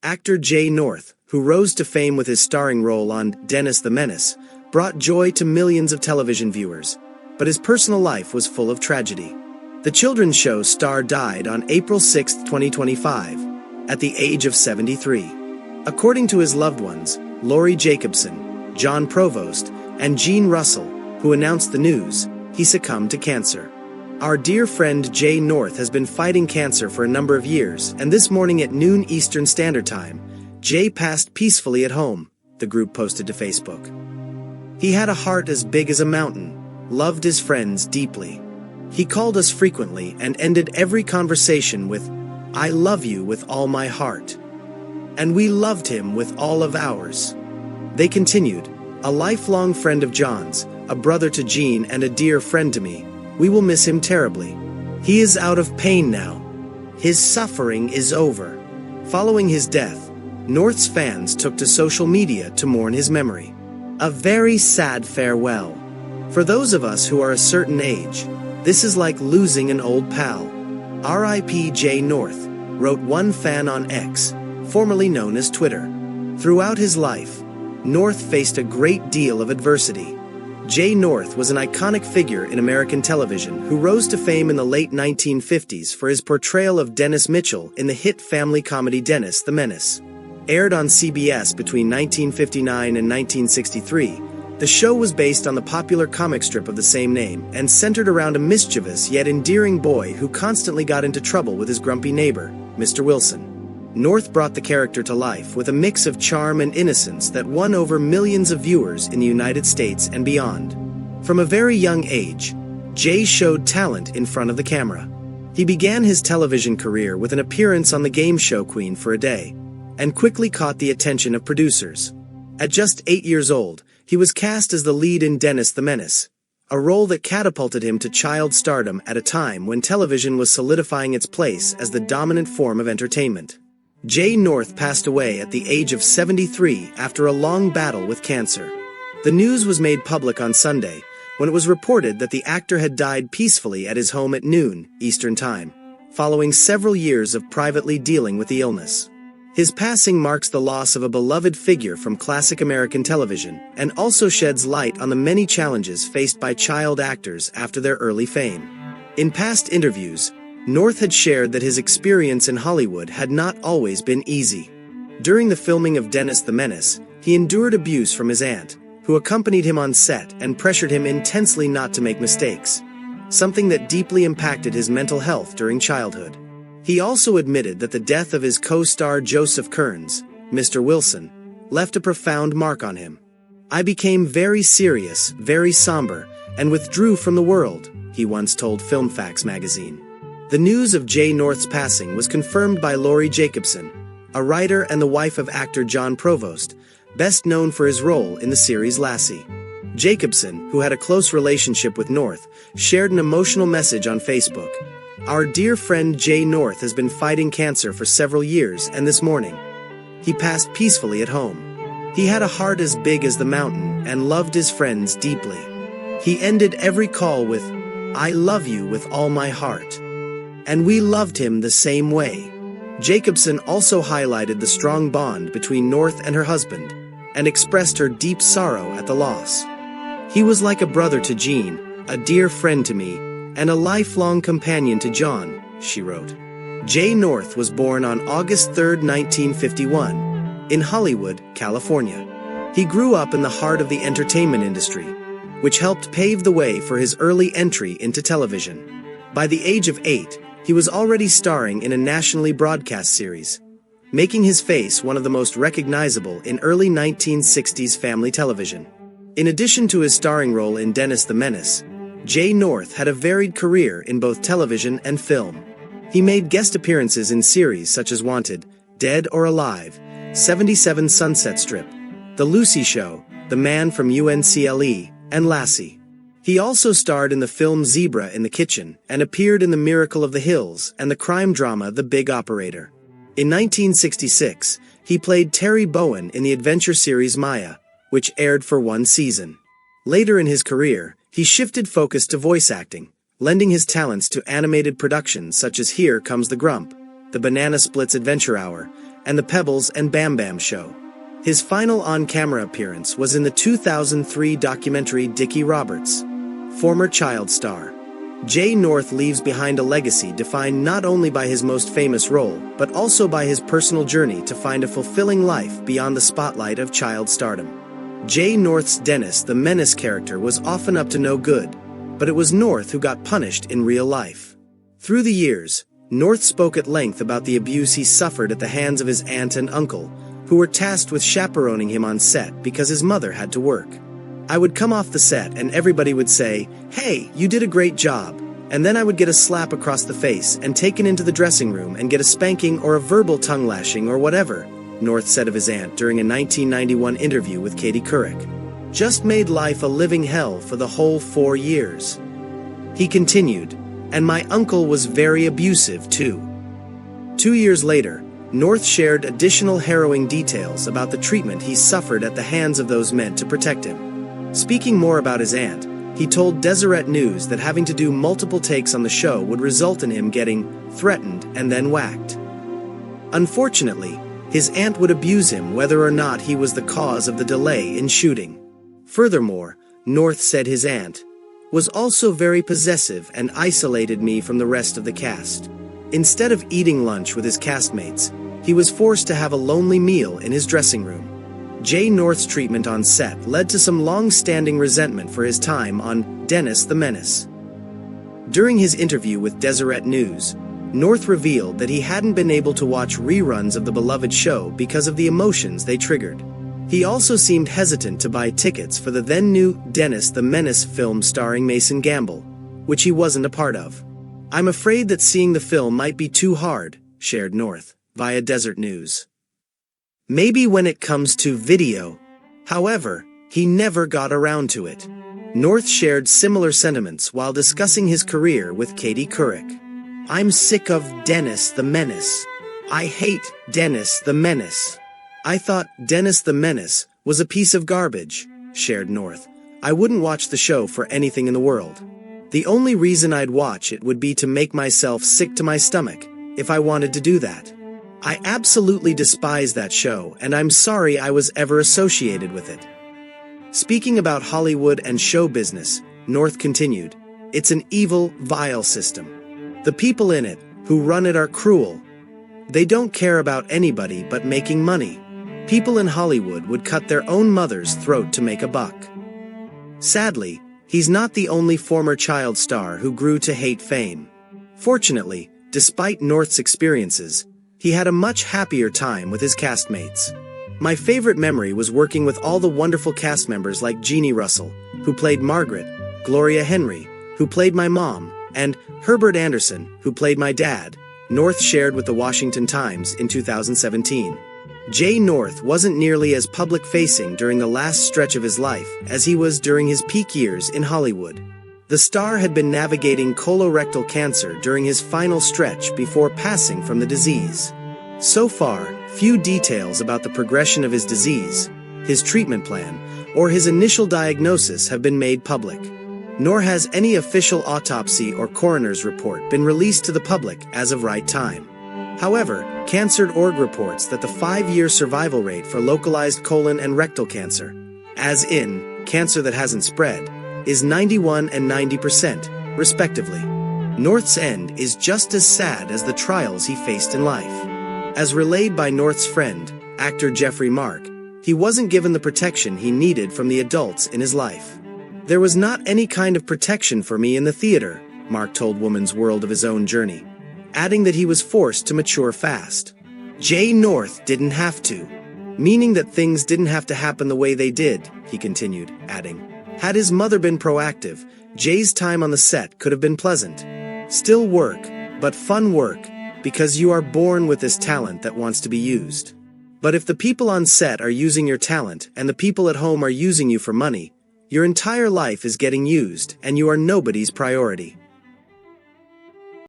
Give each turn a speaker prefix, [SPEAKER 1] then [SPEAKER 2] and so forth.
[SPEAKER 1] Actor Jay North, who rose to fame with his starring role on Menace the Menace, brought joy to millions of television viewers, but his personal life was full of tragedy. The children's show's star died on April 6, 2025, at the age of 73. According to his loved ones, Laurie Jacobson, John Provost, and Jeannie Russell, who announced the news, he succumbed to cancer. Our dear friend Jay North has been fighting cancer for a number of years, and this morning at noon Eastern Standard Time, Jay passed peacefully at home, the group posted to Facebook. He had a heart as big as a mountain, loved his friends deeply. He called us frequently and ended every conversation with, "I love you with all my heart." And we loved him with all of ours. They continued, "A lifelong friend of John's, a brother to Jean and a dear friend to me. We will miss him terribly. He is out of pain now. His suffering is over." Following his death, North's fans took to social media to mourn his memory. A very sad farewell. For those of us who are a certain age, this is like losing an old pal. R.I.P. Jay North, wrote one fan on X, formerly known as Twitter. Throughout his life, North faced a great deal of adversity. Jay North was an iconic figure in American television who rose to fame in the late 1950s for his portrayal of Dennis Mitchell in the hit family comedy Menace the Menace. Aired on CBS between 1959 and 1963, the show was based on the popular comic strip of the same name and centered around a mischievous yet endearing boy who constantly got into trouble with his grumpy neighbor, Mr. Wilson. North brought the character to life with a mix of charm and innocence that won over millions of viewers in the United States and beyond. From a very young age, Jay showed talent in front of the camera. He began his television career with an appearance on the game show Queen for a Day, and quickly caught the attention of producers. At just 8 years old, he was cast as the lead in Menace the Menace, a role that catapulted him to child stardom at a time when television was solidifying its place as the dominant form of entertainment. Jay North passed away at the age of 73 after a long battle with cancer. The news was made public on Sunday, when it was reported that the actor had died peacefully at his home at noon, Eastern Time, following several years of privately dealing with the illness. His passing marks the loss of a beloved figure from classic American television, and also sheds light on the many challenges faced by child actors after their early fame. In past interviews, North had shared that his experience in Hollywood had not always been easy. During the filming of Menace the Menace, he endured abuse from his aunt, who accompanied him on set and pressured him intensely not to make mistakes, something that deeply impacted his mental health during childhood. He also admitted that the death of his co-star Joseph Kearns, Mr. Wilson, left a profound mark on him. "I became very serious, very somber, and withdrew from the world," he once told Film Facts magazine. The news of Jay North's passing was confirmed by Laurie Jacobson, a writer and the wife of actor John Provost, best known for his role in the series Lassie. Jacobson, who had a close relationship with North, shared an emotional message on Facebook. "Our dear friend Jay North has been fighting cancer for several years, and this morning, he passed peacefully at home. He had a heart as big as the mountain and loved his friends deeply. He ended every call with, 'I love you with all my heart.' And we loved him the same way." Jacobson also highlighted the strong bond between North and her husband, and expressed her deep sorrow at the loss. "He was like a brother to Jean, a dear friend to me, and a lifelong companion to John," she wrote. Jay North was born on August 3, 1951, in Hollywood, California. He grew up in the heart of the entertainment industry, which helped pave the way for his early entry into television. By the age of 8, he was already starring in a nationally broadcast series, making his face one of the most recognizable in early 1960s family television. In addition to his starring role in Menace the Menace, Jay North had a varied career in both television and film. He made guest appearances in series such as Wanted, Dead or Alive, 77 Sunset Strip, The Lucy Show, The Man from UNCLE, and Lassie. He also starred in the film Zebra in the Kitchen and appeared in The Miracle of the Hills and the crime drama The Big Operator. In 1966, he played Terry Bowen in the adventure series Maya, which aired for one season. Later in his career, he shifted focus to voice acting, lending his talents to animated productions such as Here Comes the Grump, The Banana Splits Adventure Hour, and The Pebbles and Bam Bam Show. His final on-camera appearance was in the 2003 documentary Dickie Roberts. Former child star Jay North leaves behind a legacy defined not only by his most famous role, but also by his personal journey to find a fulfilling life beyond the spotlight of child stardom. Jay North's Dennis the Menace character was often up to no good, but it was North who got punished in real life. Through the years, North spoke at length about the abuse he suffered at the hands of his aunt and uncle, who were tasked with chaperoning him on set because his mother had to work. I would come off the set and everybody would say, "Hey, you did a great job," and then I would get a slap across the face and taken into the dressing room and get a spanking or a verbal tongue lashing or whatever, North said of his aunt during a 1991 interview with Katie Couric. Just made life a living hell for the whole 4 years. He continued, "And my uncle was very abusive too." 2 years later, North shared additional harrowing details about the treatment he suffered at the hands of those meant to protect him. Speaking more about his aunt, he told Deseret News that having to do multiple takes on the show would result in him getting threatened and then whacked. Unfortunately, his aunt would abuse him whether or not he was the cause of the delay in shooting. Furthermore, North said his aunt was also very possessive and isolated me from the rest of the cast. Instead of eating lunch with his castmates, he was forced to have a lonely meal in his dressing room. Jay North's treatment on set led to some long-standing resentment for his time on Dennis the Menace. During his interview with Deseret News, North revealed that he hadn't been able to watch reruns of the beloved show because of the emotions they triggered. He also seemed hesitant to buy tickets for the then-new Dennis the Menace film starring Mason Gamble, which he wasn't a part of. "I'm afraid that seeing the film might be too hard," shared North, via Desert News. "Maybe when it comes to video." However, he never got around to it. North shared similar sentiments while discussing his career with Katie Couric. "I'm sick of Dennis the Menace. I hate Dennis the Menace. I thought Dennis the Menace was a piece of garbage," shared North. "I wouldn't watch the show for anything in the world. The only reason I'd watch it would be to make myself sick to my stomach, if I wanted to do that. I absolutely despise that show, and I'm sorry I was ever associated with it." Speaking about Hollywood and show business, North continued, "It's an evil, vile system. The people in it, who run it, are cruel. They don't care about anybody but making money. People in Hollywood would cut their own mother's throat to make a buck." Sadly, he's not the only former child star who grew to hate fame. Fortunately, despite North's experiences, he had a much happier time with his castmates. "My favorite memory was working with all the wonderful cast members like Jeannie Russell, who played Margaret, Gloria Henry, who played my mom, and Herbert Anderson, who played my dad," North shared with the Washington Times in 2017. Jay North wasn't nearly as public-facing during the last stretch of his life as he was during his peak years in Hollywood. The star had been navigating colorectal cancer during his final stretch before passing from the disease. So far, few details about the progression of his disease, his treatment plan, or his initial diagnosis have been made public. Nor has any official autopsy or coroner's report been released to the public as of right time. However, Cancer.org reports that the 5-year survival rate for localized colon and rectal cancer, as in cancer that hasn't spread, is 91% and 90%, respectively. North's end is just as sad as the trials he faced in life. As relayed by North's friend, actor Jeffrey Mark, he wasn't given the protection he needed from the adults in his life. "There was not any kind of protection for me in the theater," Mark told Woman's World of his own journey, adding that he was forced to mature fast. Jay North didn't have to, meaning that things didn't have to happen the way they did, he continued, adding, "Had his mother been proactive, Jay's time on the set could have been pleasant. Still work, but fun work, because you are born with this talent that wants to be used. But if the people on set are using your talent and the people at home are using you for money, your entire life is getting used and you are nobody's priority."